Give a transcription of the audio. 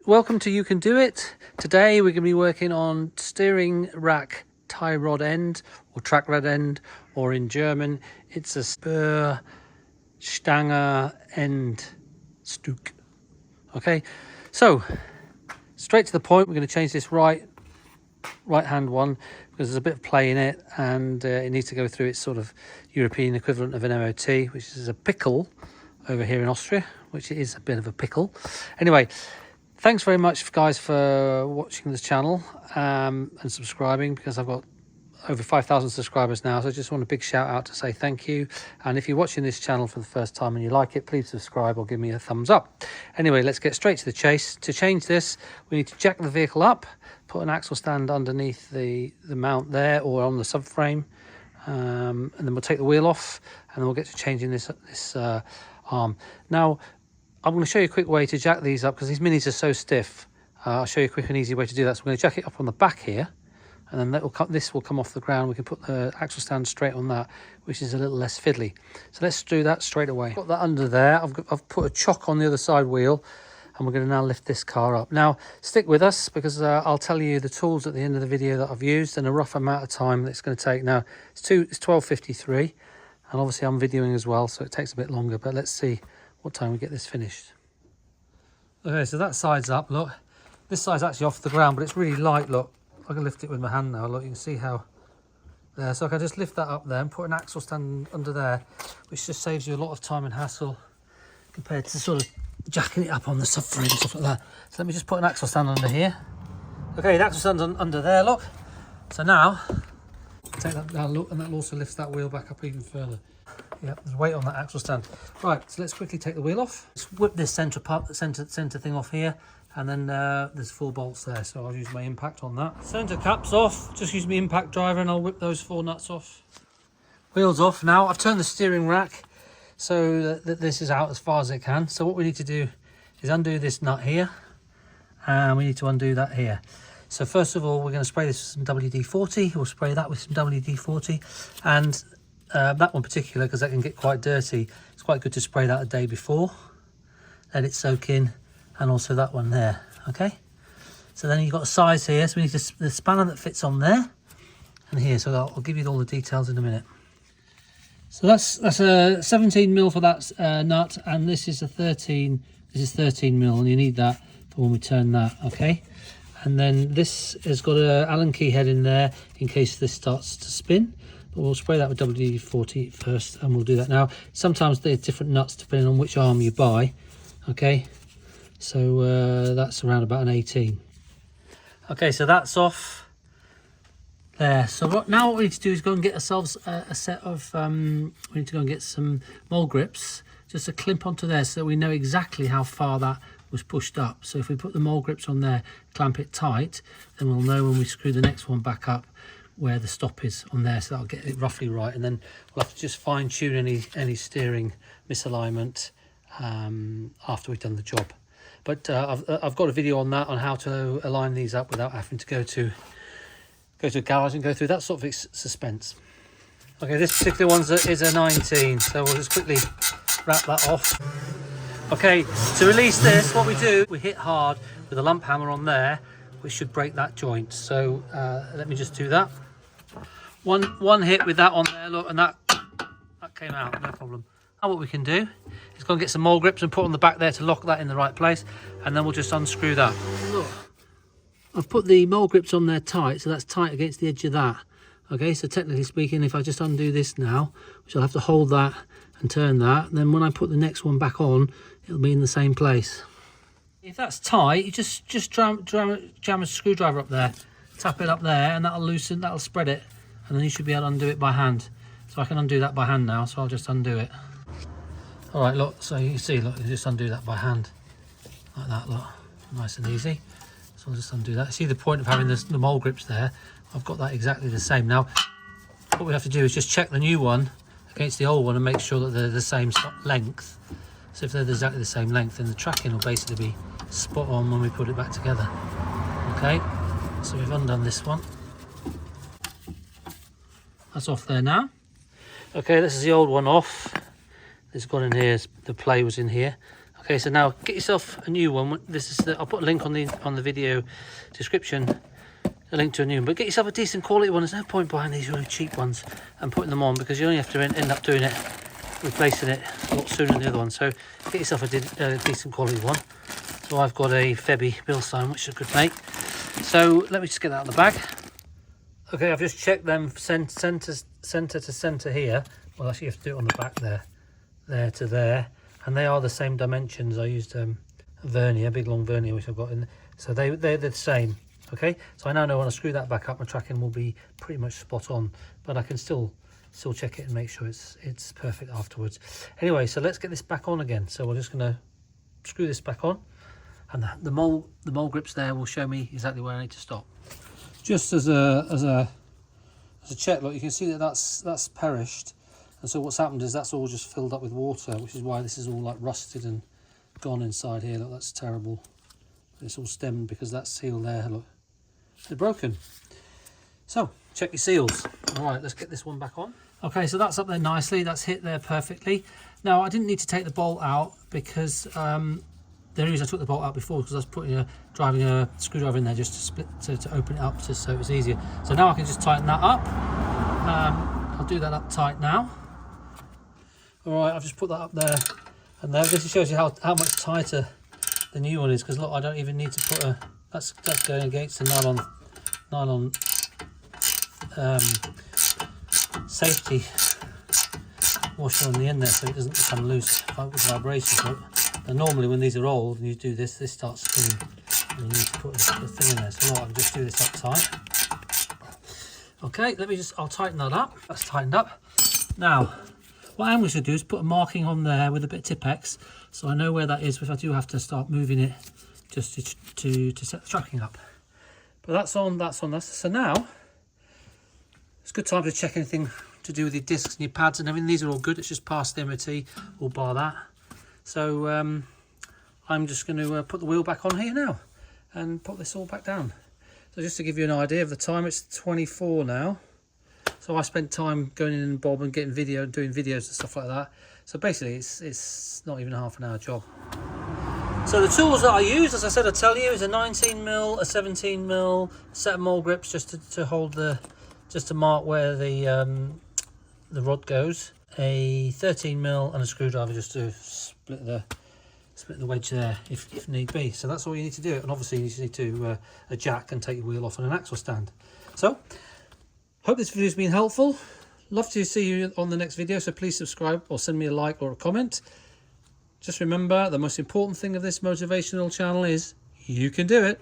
Welcome to You Can Do It. Today we're going to be working on steering rack tie rod end or track rod end, or in German it's a spurstangeendstuck. Okay, so straight to the point, we're going to change this right hand one because there's a bit of play in it, and it needs to go through its sort of European equivalent of an MOT, which is a pickle over here in Austria, which is a bit of a pickle. Anyway, thanks very much, guys, for watching this channel and subscribing, because I've got over 5,000 subscribers now. So I just want a big shout out to say thank you. And if you're watching this channel for the first time and you like it, please subscribe or give me a thumbs up. Anyway, let's get straight to the chase. To change this, we need to jack the vehicle up, put an axle stand underneath the mount there or on the subframe, and then we'll take the wheel off, and then we'll get to changing this arm. Now, I'm going to show you a quick way to jack these up because these minis are so stiff. I'll show you a quick and easy way to do that. So we're going to jack it up on the back here, and then this will come off the ground. We can put the axle stand straight on that, which is a little less fiddly. So let's do that straight away. Got that under there. I've put a chock on the other side wheel, and we're going to now lift this car up. Now, stick with us because I'll tell you the tools at the end of the video that I've used and a rough amount of time that it's going to take. Now, it's 12:53, and obviously I'm videoing as well, so it takes a bit longer, but let's see what time we get this finished. Okay, so that side's up, look. This side's actually off the ground, but it's really light, look. I can lift it with my hand now, look, you can see how there. So I can just lift that up there and put an axle stand under there, which just saves you a lot of time and hassle compared to sort of jacking it up on the subframe and stuff like that. So let me just put an axle stand under here. Okay, the axle stand's under there, look. So now, take that down, look, and that also lifts that wheel back up even further. Yep, there's weight on that axle stand. Right, so let's quickly take the wheel off. Let's whip this centre part, the centre thing off here, and then there's 4 bolts there, so I'll use my impact on that. Centre cap's off, just use my impact driver and I'll whip those 4 nuts off. Wheels off. Now I've turned the steering rack so that this is out as far as it can. So what we need to do is undo this nut here, and we need to undo that here. So first of all, we're going to spray this with some WD-40. We'll spray that with some WD-40, and that one particular, because that can get quite dirty, it's quite good to spray that a day before, let it soak in, and also that one there. Okay, so then you've got a size here, so we need the spanner that fits on there and here. So I'll give you all the details in a minute. So that's a 17mm for that nut, and this is a 13. This is 13mm, and you need that for when we turn that. Okay, and then this has got a Allen key head in there in case this starts to spin. But we'll spray that with WD-40 first, and we'll do that now. Sometimes there's different nuts depending on which arm you buy. Okay, so that's around about an 18. Okay, so that's off there. So now what we need to do is go and get ourselves a set of, we need to go and get some mole grips, just to clamp onto there so that we know exactly how far that was pushed up. So if we put the mole grips on there, clamp it tight, then we'll know when we screw the next one back up where the stop is on there, so that'll get it roughly right, and then we'll have to just fine-tune any steering misalignment after we've done the job. But I've got a video on that, on how to align these up without having to go to a garage and go through that sort of suspense. Okay, this particular one is a 19, so we'll just quickly wrap that off. Okay, to release this, what we do, we hit hard with a lump hammer on there, which should break that joint. So let me just do that. One hit with that on there, look, and that came out, no problem. Now what we can do is go and get some mole grips and put on the back there to lock that in the right place, and then we'll just unscrew that. Look, I've put the mole grips on there tight, so that's tight against the edge of that. Okay, so technically speaking, if I just undo this now, which I'll have to hold that and turn that, then when I put the next one back on, it'll be in the same place. If that's tight, you just jam a screwdriver up there, tap it up there, and that'll loosen, that'll spread it, and then you should be able to undo it by hand. So I can undo that by hand now, so I'll just undo it. All right, look, so you can see, look, you just undo that by hand, like that, look, nice and easy. So I'll just undo that. See the point of having the mole grips there? I've got that exactly the same. Now, what we have to do is just check the new one against the old one and make sure that they're the same length. So if they're exactly the same length, then the tracking will basically be spot on when we put it back together. Okay, so we've undone this one. That's off there now. Okay, this is the old one off. It's gone in here, the play was in here. Okay, Okay, so now get yourself a new one. This is I'll put a link on the video description, a link to a new one. But get yourself a decent quality one. There's no point buying these really cheap ones and putting them on, because you only have to end up doing it, replacing it a lot sooner than the other one. So get yourself a decent quality one. So I've got a Febby Bilstein, which is a good make. So let me just get that out of the bag. Okay, I've just checked them centre to centre here. Well, actually you have to do it on the back there to there, and they are the same dimensions. I used a vernier, big long vernier, which I've got in, so they're the same. Okay, so I now know when I screw that back up, my tracking will be pretty much spot on, but I can still check it and make sure it's perfect afterwards. Anyway, so let's get this back on again. So we're just going to screw this back on, and the mole grips there will show me exactly where I need to stop. Just as a check, look, you can see that that's perished, and so what's happened is that's all just filled up with water, which is why this is all like rusted and gone inside here. Look, that's terrible. It's all stemmed because that seal there, look, they're broken. So check your seals. All right, let's get this one back on. Okay, so that's up there nicely. That's hit there perfectly. Now I didn't need to take the bolt out because the reason I took the bolt out before, because I was driving a screwdriver in there just to split to open it up, just so it was easier. So now I can just tighten that up. I'll do that up tight now. All right, I've just put that up there, and there. This shows you how much tighter the new one is, because look, I don't even need to put that's going against the nylon safety washer on the end there, so it doesn't become loose with vibrations. Look. And normally when these are old and you do this starts spinning, and you need to put the thing in there. So I can just do this up tight. Okay, I'll tighten that up. That's tightened up. Now, what I'm going to do is put a marking on there with a bit of Tipp-Ex, so I know where that is if I do have to start moving it, just to set the tracking up. But that's on. So now, it's a good time to check anything to do with your discs and your pads and everything. These are all good. It's just past the MOT, all bar that. So I'm just going to put the wheel back on here now and put this all back down. So just to give you an idea of the time, it's 24 now. So I spent time going in and Bob and getting doing videos and stuff like that. So basically it's not even a half an hour job. So the tools that I use, as I said, I tell you, is a 19mm, a 17mm set of mole grips just to hold just to mark where the rod goes. A 13mm and a screwdriver just to split the wedge there if need be. So that's all you need to do. And obviously you need to a jack and take your wheel off on an axle stand. So hope this video has been helpful. Love to see you on the next video, so please subscribe or send me a like or a comment. Just remember, the most important thing of this motivational channel is you can do it.